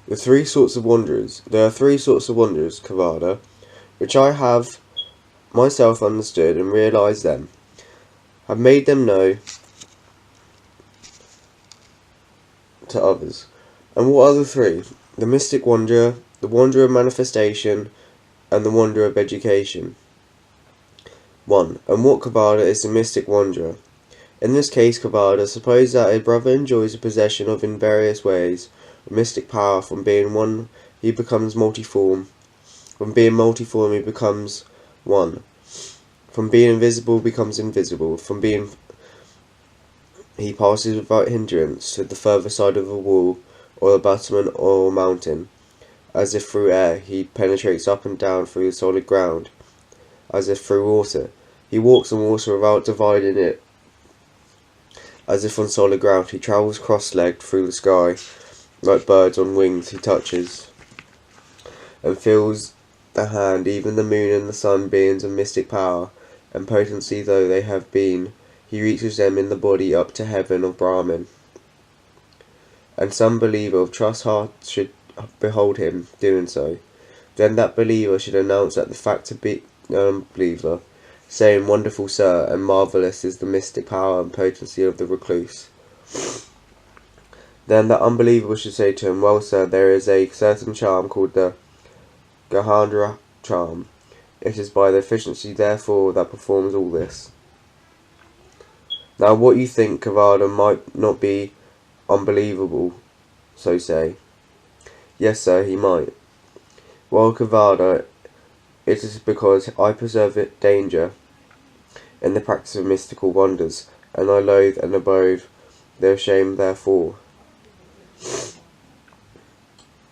The three sorts of wanderers. There are three sorts of wanderers, Kavada, which I have myself understood and realized them, have made them know to others. And what are the three? The mystic wanderer, the wanderer of manifestation, and the wanderer of education. 1. And what Kavada is the mystic wanderer? In this case, Kavada, suppose that a brother enjoys the possession of in various ways a mystic power. From being one, he becomes multiform. From being multiform, he becomes one. From being invisible, becomes invisible. From being he passes without hindrance to the further side of a wall, or a battlement, or a mountain. As if through air, he penetrates up and down through the solid ground. As if through water, he walks on water without dividing it. As if on solid ground, he travels cross-legged through the sky. Like birds on wings, he touches and feels the hand, even the moon and the sun, beings of mystic power and potency though they have been. He reaches them in the body up to heaven of Brahman. And some believer of trust heart should behold him doing so. Then that believer should announce that the fact to be unbeliever, saying, "Wonderful sir, and marvellous is the mystic power and potency of the recluse." Then that unbeliever should say to him, "Well, sir, there is a certain charm called the Gahandra charm. It is by the efficiency, therefore, that performs all this." Now, what you think, Kavada, might not be unbelievable, so say. Yes, sir, he might. Well, Kavada, it is because I preserve it danger in the practice of mystical wonders, and I loathe and abhor their shame therefore.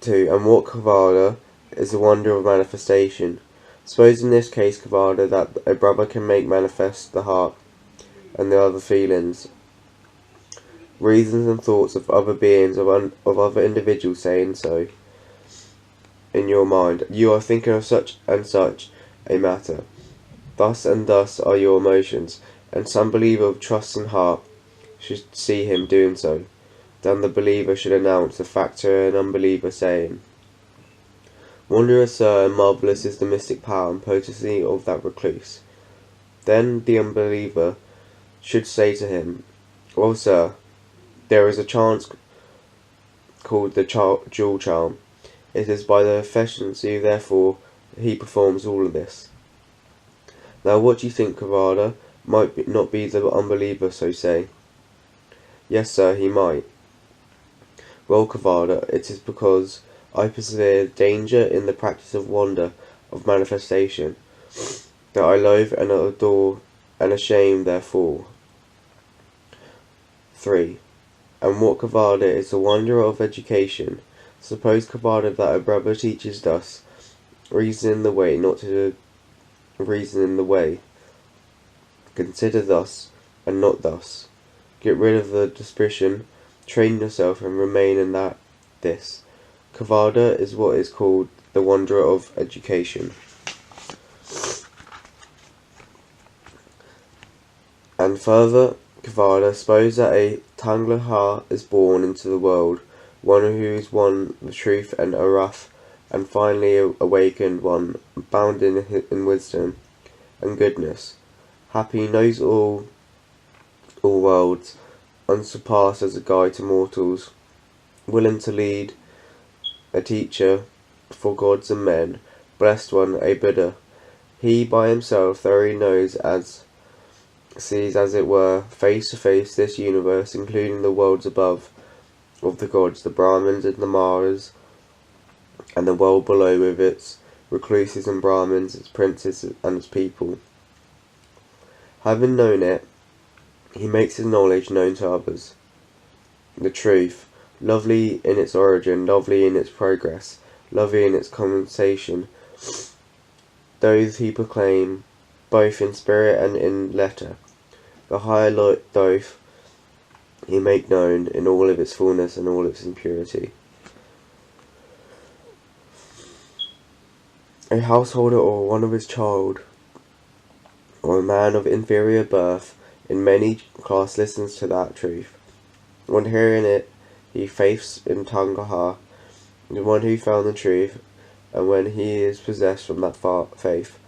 2. And what, Kavada, is the wonder of manifestation? Suppose in this case, Kavada, that a brother can make manifest the heart and the other feelings, reasons and thoughts of other beings, of other individuals, saying so in your mind, "You are thinking of such and such a matter. Thus and thus are your emotions," and some believer of trust and heart should see him doing so. Then the believer should announce the fact to an unbeliever, saying, "Wondrous, sir, and marvellous is the mystic power and potency of that recluse." Then the unbeliever should say to him, "Well, sir, there is a chance called the jewel charm. It is by the efficiency, therefore, he performs all of this." Now, what do you think, Kavada? Might not be the unbeliever so say? Yes, sir, he might. Well, Kavada, it is because I persevere danger in the practice of wonder, of manifestation, that I loathe and adore and ashamed therefore. 3. And what, Kavada, is the wonder of education? Suppose, Kavada, that a brother teaches thus, reason in the way, not to reason in the way. Consider thus, and not thus. Get rid of the suspicion, train yourself, and remain in that this. Kavada is what is called the wonder of education. And further, Kavada, suppose that a Tanglaha is born into the world, one who is won the truth and Arath, and finally awakened one, bound in wisdom and goodness. Happy, knows all worlds, unsurpassed as a guide to mortals, willing to lead, a teacher for gods and men, blessed one, a Buddha. He by himself thoroughly knows, as sees as it were face to face this universe, including the worlds above of the gods, the Brahmins and the Maras, and the world below with its recluses and Brahmins, its princes and its people. Having known it, he makes his knowledge known to others. The truth, lovely in its origin, lovely in its progress, lovely in its condensation, those he proclaim, both in spirit and in letter. The higher light doth he make known in all of its fullness and all its impurity. A householder or one of his child, or a man of inferior birth, in many class listens to that truth. On hearing it, he faiths in Tangaha, the one who found the truth, and when he is possessed from that faith,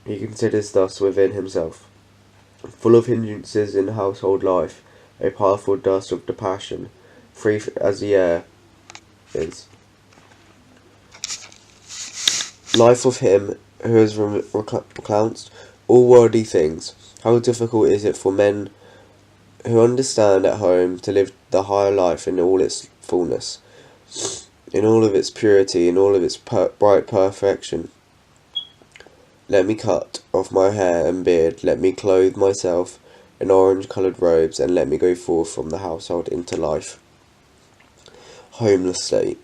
he considers thus within himself, full of hindrances in household life, a powerful dust of the passion, free as the air is. Life of him who has renounced all worldly things. How difficult is it for men who understand at home to live the higher life in all its fullness, in all of its purity, in all of its bright perfection. Let me cut off my hair and beard, let me clothe myself in orange-coloured robes, and let me go forth from the household into life. Homeless state.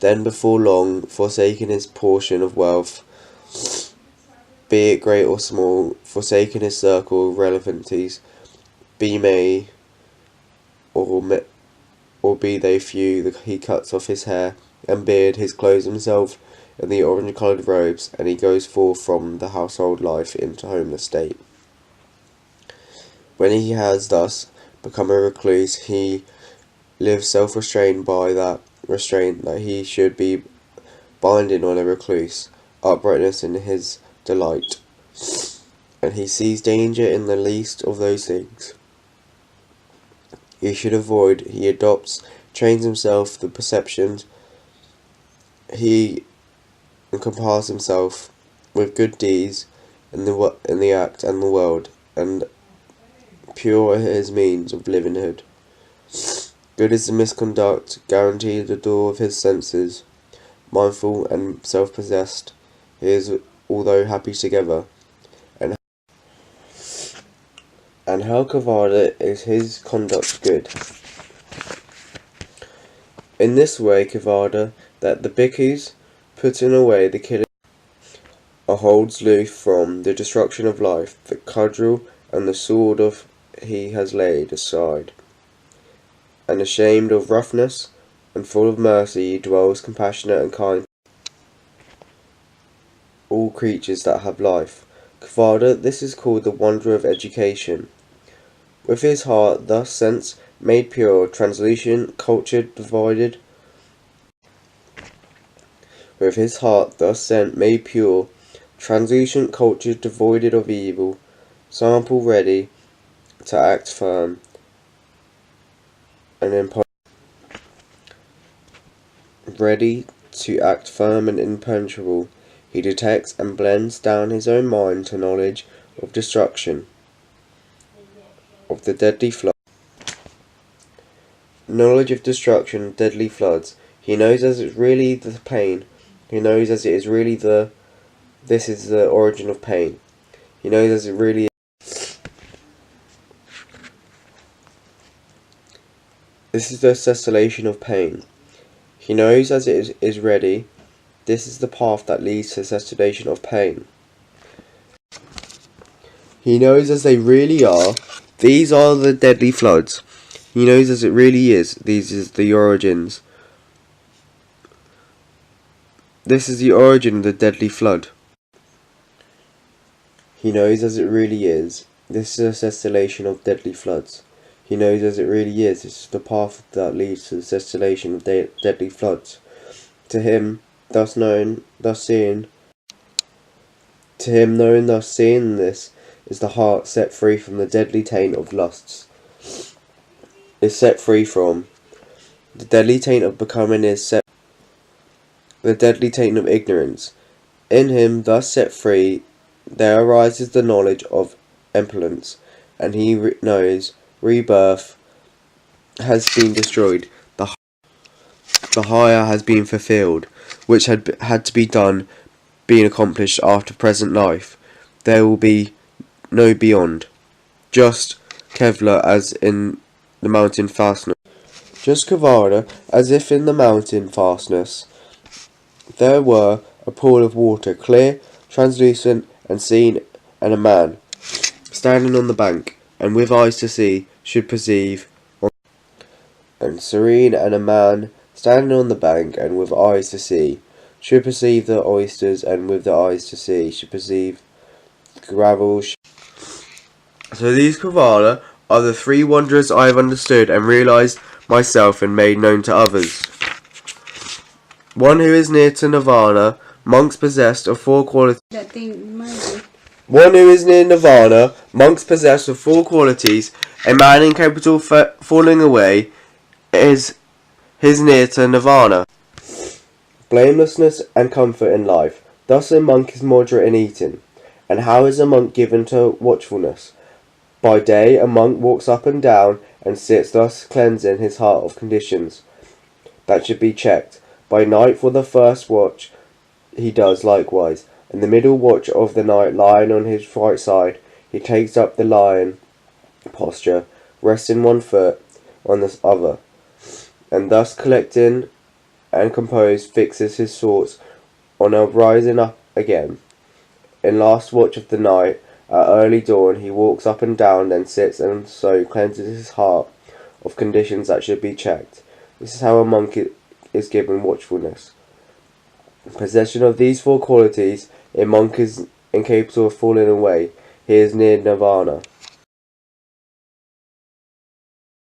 Then before long, forsaking his portion of wealth, be it great or small, forsaking his circle of relevancies, be may or be they few, he cuts off his hair and beard, he clothes himself in the orange-coloured robes, and he goes forth from the household life into homeless state. When he has thus become a recluse, he lives self-restrained by that restraint that he should be binding on a recluse, uprightness in his delight, and he sees danger in the least of those things he should avoid. He adopts, trains himself the perceptions, he compels himself with good deeds in the act and the world, and pure are his means of livelihood. Good is the misconduct, guaranteed the door of his senses. Mindful and self-possessed, he is, although happy together. And how Kavada is his conduct good? In this way, Kavada, that the bhikkhus, putting away the killing, holds aloof from the destruction of life, the cudgel and the sword of he has laid aside, and ashamed of roughness, and full of mercy, he dwells compassionate and kind all creatures that have life. Kavada, this is called the wanderer of education. With his heart thus sense made pure, translucent, cultured, divided. With his heart thus sent made pure, translucent, cultured, devoid of evil, sample ready to act firm and impenetrable, he detects and blends down his own mind to knowledge of destruction, of the deadly flood. Knowledge of destruction, deadly floods. He knows as it's really the pain. He knows as it is really this is the origin of pain. He knows as it really is. This is the cessation of pain. He knows as it is ready. This is the path that leads to cessation of pain. He knows as they really are. These are the deadly floods. He knows as it really is. These is the origins. This is the origin of the deadly flood. He knows as it really is. This is a cessation of deadly floods. He knows as it really is. This is the path that leads to the cessation of deadly floods. To him, thus knowing, thus seeing. To him, knowing, thus seeing this, is the heart set free from the deadly taint of lusts. Is set free from. The deadly taint of becoming is set. The deadly taint of ignorance. In him, thus set free, there arises the knowledge of impotence, and he knows rebirth has been destroyed. The higher has been fulfilled, which had to be done, being accomplished after present life. There will be no beyond. Just Kevlar as in the mountain fastness. Just Kavada as if in the mountain fastness there were a pool of water, clear, translucent, and seen, and a man standing on the bank, and with eyes to see, should perceive, and serene, and a man standing on the bank, and with eyes to see, should perceive the oysters, and with the eyes to see, should perceive gravel. So these Kavala are the three wonders I have understood and realized myself and made known to others. One who is near to nirvana, monks possessed of four qualities. That thing, maybe. One who is near nirvana, monks possessed of four qualities, a man incapable of falling away, is near to nirvana. Blamelessness and comfort in life. Thus a monk is moderate in eating. And how is a monk given to watchfulness? By day a monk walks up and down and sits, thus cleansing his heart of conditions that should be checked. By night for the first watch he does likewise. In the middle watch of the night, lying on his right side, he takes up the lion posture, resting one foot on the other, and thus collecting and composed fixes his thoughts on a rising up again. In last watch of the night, at early dawn, he walks up and down, then sits, and so cleanses his heart of conditions that should be checked. This is how a monk is given watchfulness. Possession of these four qualities, a monk is incapable of falling away. He is near nirvana.